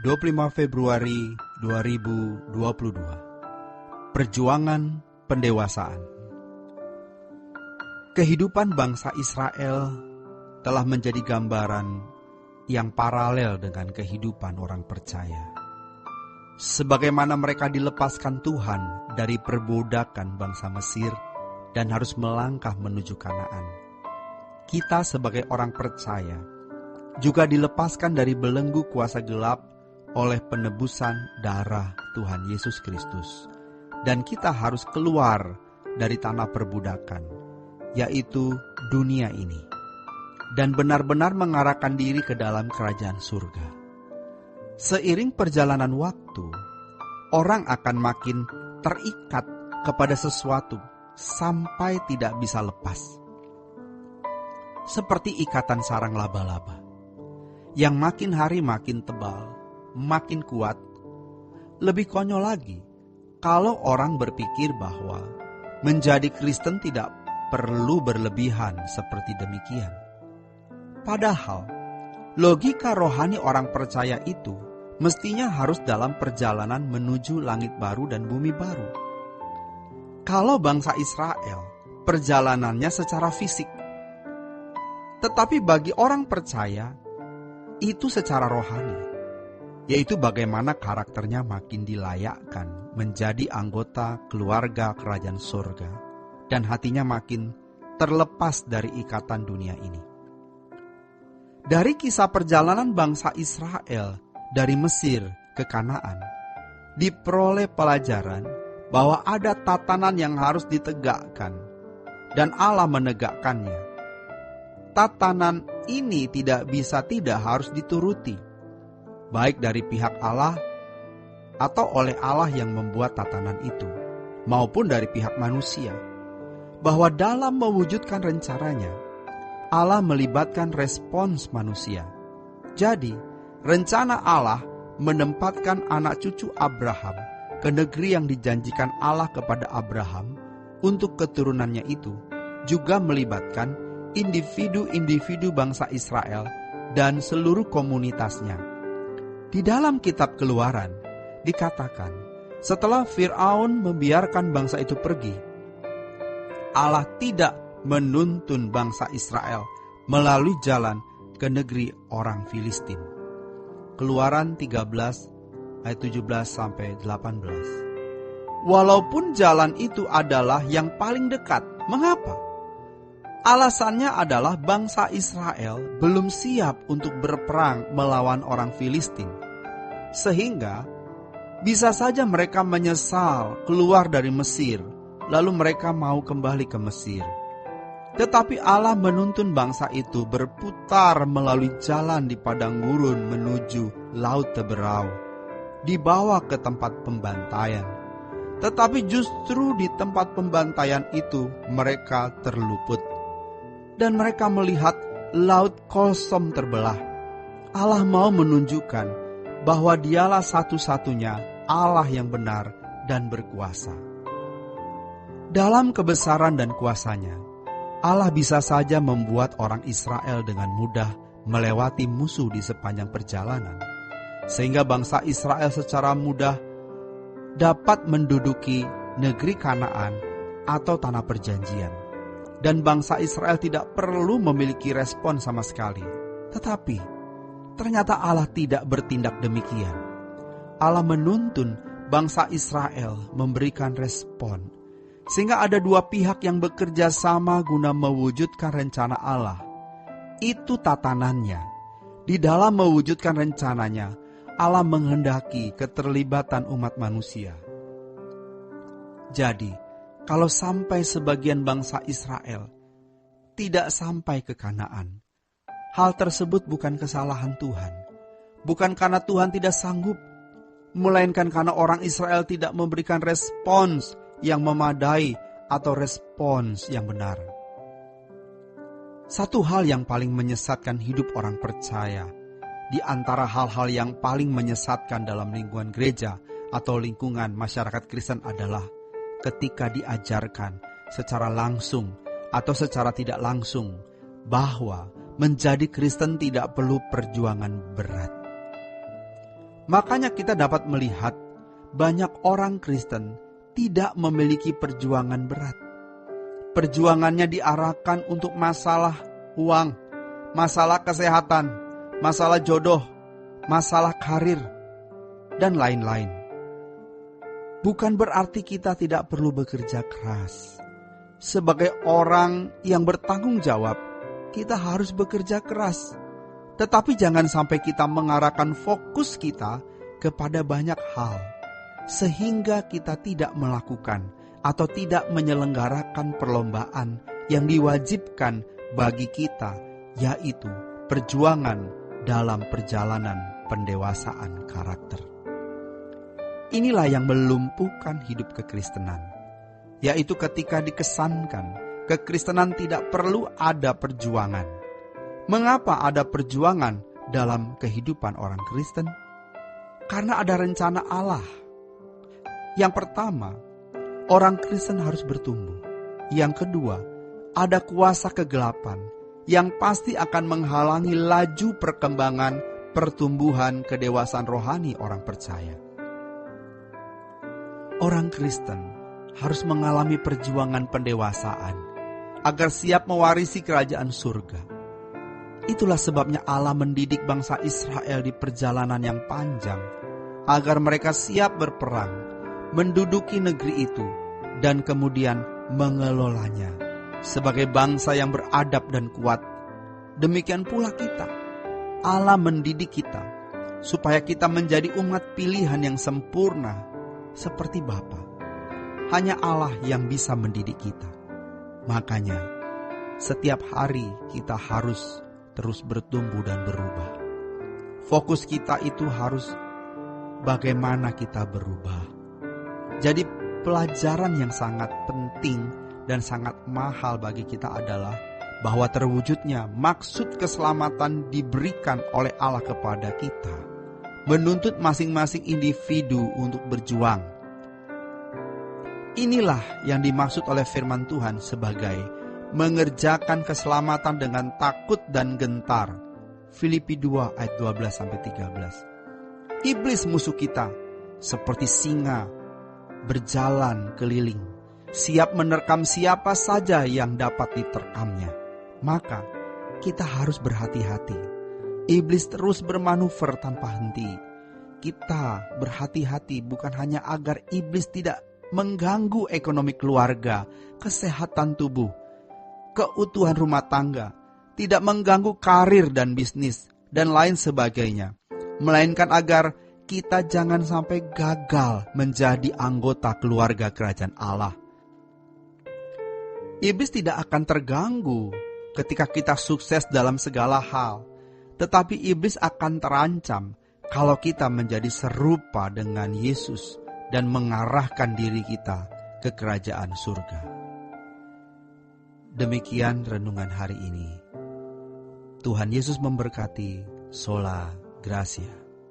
25 Februari 2022. Perjuangan pendewasaan. Kehidupan bangsa Israel telah menjadi gambaran yang paralel dengan kehidupan orang percaya. Sebagaimana mereka dilepaskan Tuhan dari perbudakan bangsa Mesir dan harus melangkah menuju Kanaan, kita sebagai orang percaya juga dilepaskan dari belenggu kuasa gelap oleh penebusan darah Tuhan Yesus Kristus. Dan kita harus keluar dari tanah perbudakan, yaitu dunia ini, dan benar-benar mengarahkan diri ke dalam kerajaan surga. Seiring perjalanan waktu, orang akan makin terikat kepada sesuatu sampai tidak bisa lepas. Seperti ikatan sarang laba-laba, yang makin hari makin tebal, makin kuat. Lebih konyol lagi kalau orang berpikir bahwa menjadi Kristen tidak perlu berlebihan seperti demikian. Padahal logika rohani orang percaya itu mestinya harus dalam perjalanan menuju langit baru dan bumi baru. Kalau bangsa Israel perjalanannya secara fisik, tetapi bagi orang percaya itu secara rohani, yaitu bagaimana karakternya makin dilayakkan menjadi anggota keluarga kerajaan surga, dan hatinya makin terlepas dari ikatan dunia ini. Dari kisah perjalanan bangsa Israel dari Mesir ke Kanaan, diperoleh pelajaran bahwa ada tatanan yang harus ditegakkan, dan Allah menegakkannya. Tatanan ini tidak bisa tidak harus dituruti, baik dari pihak Allah atau oleh Allah yang membuat tatanan itu, maupun dari pihak manusia. Bahwa dalam mewujudkan rencananya, Allah melibatkan respons manusia. Jadi, rencana Allah menempatkan anak cucu Abraham ke negeri yang dijanjikan Allah kepada Abraham untuk keturunannya itu, juga melibatkan individu-individu bangsa Israel dan seluruh komunitasnya. Di dalam kitab Keluaran dikatakan, setelah Fir'aun membiarkan bangsa itu pergi, Allah tidak menuntun bangsa Israel melalui jalan ke negeri orang Filistin. Keluaran 13 ayat 17-18. Walaupun jalan itu adalah yang paling dekat, mengapa? Alasannya adalah bangsa Israel belum siap untuk berperang melawan orang Filistin. Sehingga bisa saja mereka menyesal keluar dari Mesir, lalu mereka mau kembali ke Mesir. Tetapi Allah menuntun bangsa itu berputar melalui jalan di padang gurun menuju Laut Teberau, dibawa ke tempat pembantaian. Tetapi justru di tempat pembantaian itu mereka terluput, dan mereka melihat laut kosong terbelah. Allah mau menunjukkan bahwa Dialah satu-satunya Allah yang benar dan berkuasa. Dalam kebesaran dan kuasanya, Allah bisa saja membuat orang Israel dengan mudah melewati musuh di sepanjang perjalanan, sehingga bangsa Israel secara mudah dapat menduduki negeri Kanaan atau tanah perjanjian. Dan bangsa Israel tidak perlu memiliki respon sama sekali. Tetapi ternyata Allah tidak bertindak demikian. Allah menuntun bangsa Israel memberikan respon, sehingga ada dua pihak yang bekerja sama guna mewujudkan rencana Allah. Itu tatanannya. Di dalam mewujudkan rencananya, Allah menghendaki keterlibatan umat manusia. Jadi, kalau sampai sebagian bangsa Israel tidak sampai ke Kanaan, hal tersebut bukan kesalahan Tuhan. Bukan karena Tuhan tidak sanggup, melainkan karena orang Israel tidak memberikan respons yang memadai atau respons yang benar. Satu hal yang paling menyesatkan hidup orang percaya, di antara hal-hal yang paling menyesatkan dalam lingkungan gereja atau lingkungan masyarakat Kristen adalah ketika diajarkan secara langsung atau secara tidak langsung bahwa menjadi Kristen tidak perlu perjuangan berat. Makanya kita dapat melihat banyak orang Kristen tidak memiliki perjuangan berat. Perjuangannya diarahkan untuk masalah uang, masalah kesehatan, masalah jodoh, masalah karir, dan lain-lain. Bukan berarti kita tidak perlu bekerja keras. Sebagai orang yang bertanggung jawab, kita harus bekerja keras. Tetapi jangan sampai kita mengarahkan fokus kita kepada banyak hal, sehingga kita tidak melakukan atau tidak menyelenggarakan perlombaan yang diwajibkan bagi kita, yaitu perjuangan dalam perjalanan pendewasaan karakter. Inilah yang melumpuhkan hidup kekristenan, yaitu ketika dikesankan kekristenan tidak perlu ada perjuangan. Mengapa ada perjuangan dalam kehidupan orang Kristen? Karena ada rencana Allah. Yang pertama, orang Kristen harus bertumbuh. Yang kedua, ada kuasa kegelapan yang pasti akan menghalangi laju perkembangan pertumbuhan kedewasaan rohani orang percaya. Orang Kristen harus mengalami perjuangan pendewasaan agar siap mewarisi kerajaan surga. Itulah sebabnya Allah mendidik bangsa Israel di perjalanan yang panjang agar mereka siap berperang, menduduki negeri itu, dan kemudian mengelolanya sebagai bangsa yang beradab dan kuat. Demikian pula kita. Allah mendidik kita supaya kita menjadi umat pilihan yang sempurna seperti Bapa. Hanya Allah yang bisa mendidik kita. Makanya setiap hari kita harus terus bertumbuh dan berubah. Fokus kita itu harus bagaimana kita berubah. Jadi pelajaran yang sangat penting dan sangat mahal bagi kita adalah bahwa terwujudnya maksud keselamatan diberikan oleh Allah kepada kita, menuntut masing-masing individu untuk berjuang. Inilah yang dimaksud oleh firman Tuhan sebagai mengerjakan keselamatan dengan takut dan gentar. Filipi 2 ayat 12-13. Iblis musuh kita seperti singa berjalan keliling, siap menerkam siapa saja yang dapat diterkamnya. Maka kita harus berhati-hati. Iblis terus bermanuver tanpa henti. Kita berhati-hati bukan hanya agar iblis tidak mengganggu ekonomi keluarga, kesehatan tubuh, keutuhan rumah tangga, tidak mengganggu karir dan bisnis, dan lain sebagainya. Melainkan agar kita jangan sampai gagal menjadi anggota keluarga kerajaan Allah. Iblis tidak akan terganggu ketika kita sukses dalam segala hal, tetapi iblis akan terancam kalau kita menjadi serupa dengan Yesus dan mengarahkan diri kita ke kerajaan surga. Demikian renungan hari ini. Tuhan Yesus memberkati. Sola Gracia.